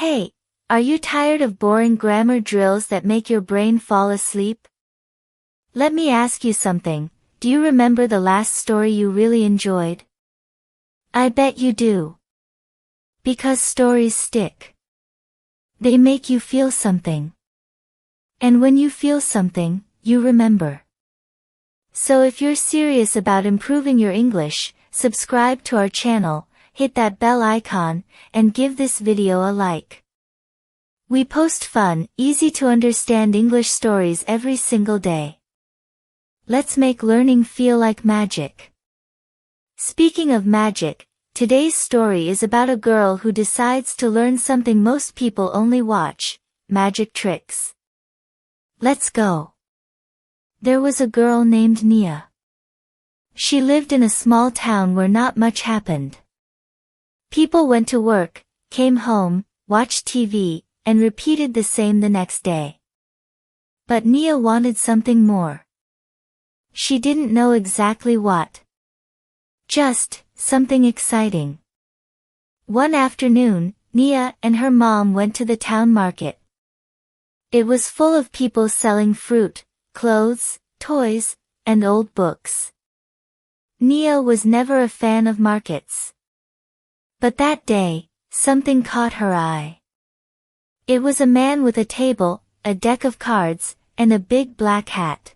Hey, are you tired of boring grammar drills that make your brain fall asleep? Let me ask you something, do you remember the last story you really enjoyed? I bet you do. Because stories stick. They make you feel something. And when you feel something, you remember. So if you're serious about improving your English, subscribe to our channel, hit that bell icon, and give this video a like. We post fun, easy-to-understand English stories every single day. Let's make learning feel like magic. Speaking of magic, today's story is about a girl who decides to learn something most people only watch, magic tricks. Let's go. There was a girl named Nia. She lived in a small town where not much happened. People went to work, came home, watched TV, and repeated the same the next day. But Nia wanted something more. She didn't know exactly what. Just something exciting. One afternoon, Nia and her mom went to the town market. It was full of people selling fruit, clothes, toys, and old books. Nia was never a fan of markets. But that day, something caught her eye. It was a man with a table, a deck of cards, and a big black hat.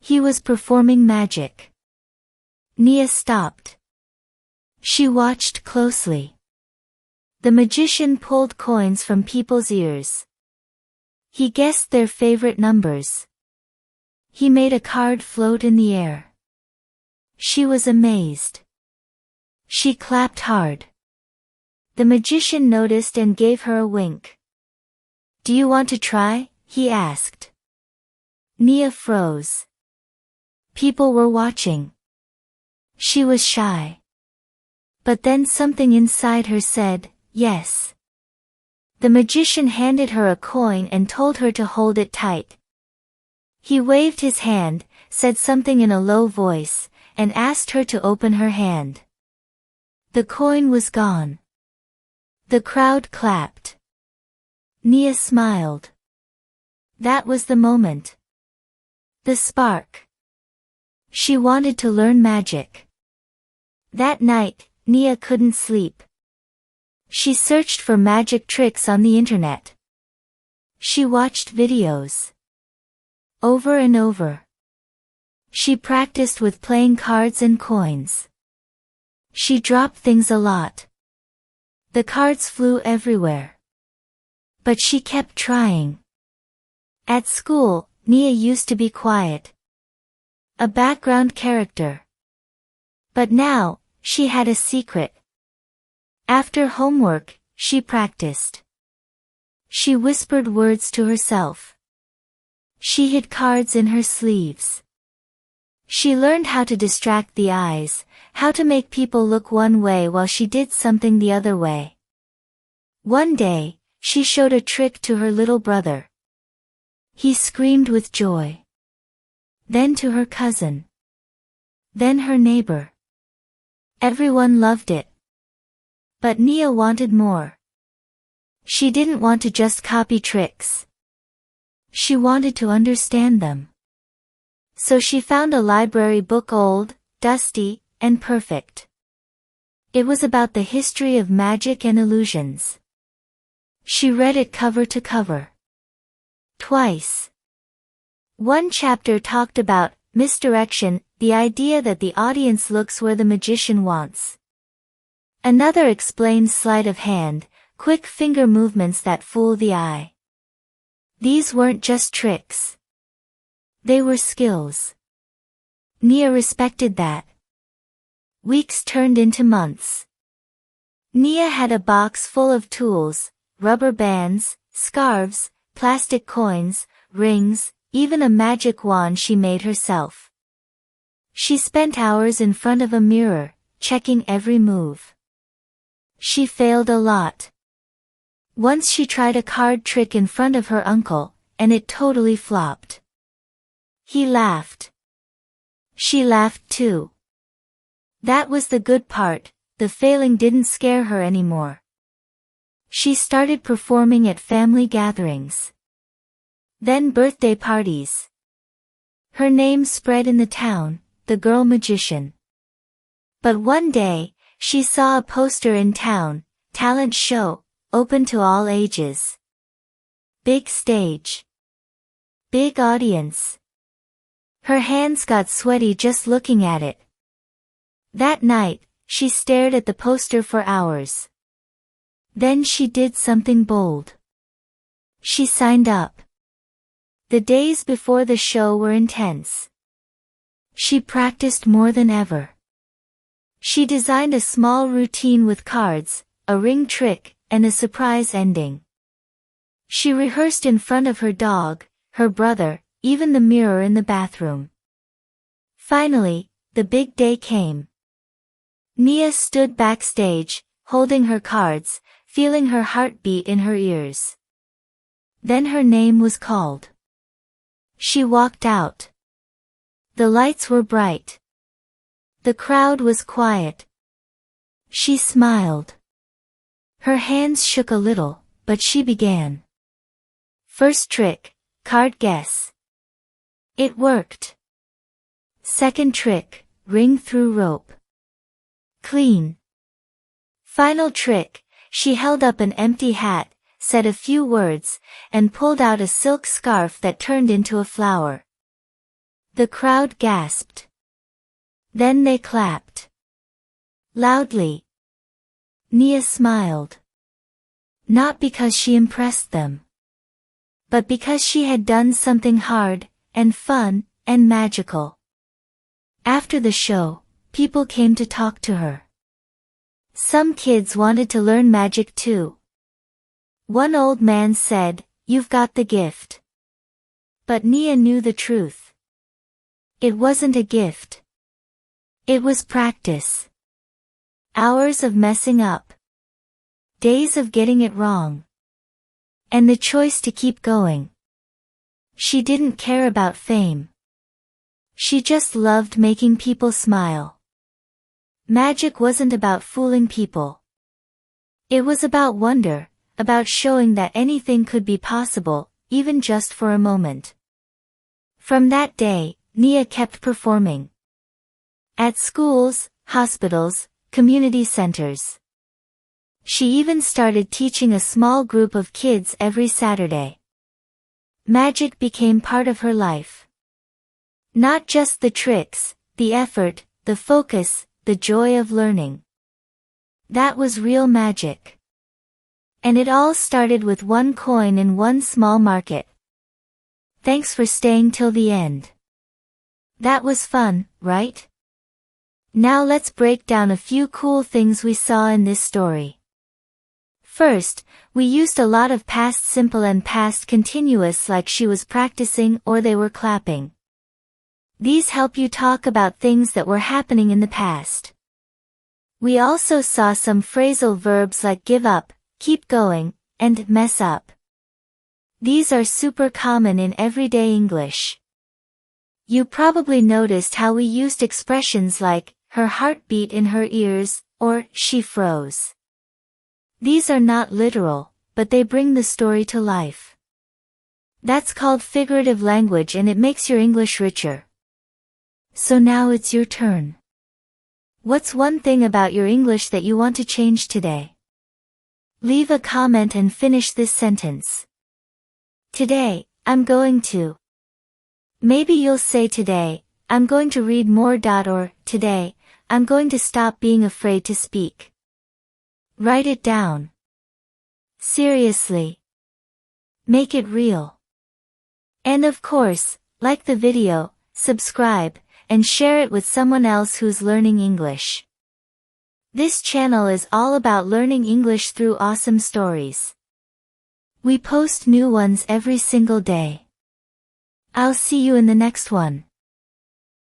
He was performing magic. Nia stopped. She watched closely. The magician pulled coins from people's ears. He guessed their favorite numbers. He made a card float in the air. She was amazed. She clapped hard. The magician noticed and gave her a wink. "Do you want to try?" he asked. Nia froze. People were watching. She was shy. But then something inside her said, yes. The magician handed her a coin and told her to hold it tight. He waved his hand, said something in a low voice, and asked her to open her hand. The coin was gone. The crowd clapped. Nia smiled. That was the moment. The spark. She wanted to learn magic. That night, Nia couldn't sleep. She searched for magic tricks on the internet. She watched videos. Over and over. She practiced with playing cards and coins. She dropped things a lot. The cards flew everywhere. But she kept trying. At school, Nia used to be quiet. A background character. But now, she had a secret. After homework, she practiced. She whispered words to herself. She hid cards in her sleeves. She learned how to distract the eyes, how to make people look one way while she did something the other way. One day, she showed a trick to her little brother. He screamed with joy. Then to her cousin. Then her neighbor. Everyone loved it. But Nia wanted more. She didn't want to just copy tricks. She wanted to understand them. So she found a library book old, dusty, and perfect. It was about the history of magic and illusions. She read it cover to cover. Twice. One chapter talked about misdirection, the idea that the audience looks where the magician wants. Another explained sleight of hand, quick finger movements that fool the eye. These weren't just tricks. They were skills. Nia respected that. Weeks turned into months. Nia had a box full of tools, rubber bands, scarves, plastic coins, rings, even a magic wand she made herself. She spent hours in front of a mirror, checking every move. She failed a lot. Once she tried a card trick in front of her uncle, and it totally flopped. He laughed. She laughed too. That was the good part, the failing didn't scare her anymore. She started performing at family gatherings. Then birthday parties. Her name spread in the town, the girl magician. But one day, she saw a poster in town, talent show, open to all ages. Big stage. Big audience. Her hands got sweaty just looking at it. That night, she stared at the poster for hours. Then she did something bold. She signed up. The days before the show were intense. She practiced more than ever. She designed a small routine with cards, a ring trick, and a surprise ending. She rehearsed in front of her dog, her brother, even the mirror in the bathroom. Finally, the big day came. Nia stood backstage, holding her cards, feeling her heartbeat in her ears. Then her name was called. She walked out. The lights were bright. The crowd was quiet. She smiled. Her hands shook a little, but she began. First trick, card guess. It worked. Second trick, ring through rope. Clean. Final trick, she held up an empty hat, said a few words, and pulled out a silk scarf that turned into a flower. The crowd gasped. Then they clapped. Loudly. Nia smiled. Not because she impressed them. But because she had done something hard, and fun, and magical. After the show, people came to talk to her. Some kids wanted to learn magic too. One old man said, "You've got the gift." But Nia knew the truth. It wasn't a gift. It was practice. Hours of messing up. Days of getting it wrong. And the choice to keep going. She didn't care about fame. She just loved making people smile. Magic wasn't about fooling people. It was about wonder, about showing that anything could be possible, even just for a moment. From that day, Nia kept performing. At schools, hospitals, community centers. She even started teaching a small group of kids every Saturday. Magic became part of her life. Not just the tricks, the effort, the focus, the joy of learning. That was real magic. And it all started with one coin in one small market. Thanks for staying till the end. That was fun, right? Now let's break down a few cool things we saw in this story. First, we used a lot of past simple and past continuous like she was practicing or they were clapping. These help you talk about things that were happening in the past. We also saw some phrasal verbs like give up, keep going, and mess up. These are super common in everyday English. You probably noticed how we used expressions like, her heart beat in her ears, or she froze. These are not literal, but they bring the story to life. That's called figurative language and it makes your English richer. So now it's your turn. What's one thing about your English that you want to change today? Leave a comment and finish this sentence. Today, I'm going to. Maybe you'll say today, I'm going to read more. Or, today, I'm going to stop being afraid to speak. Write it down. Seriously. Make it real. And of course, like the video, subscribe, and share it with someone else who's learning English. This channel is all about learning English through awesome stories. We post new ones every single day. I'll see you in the next one.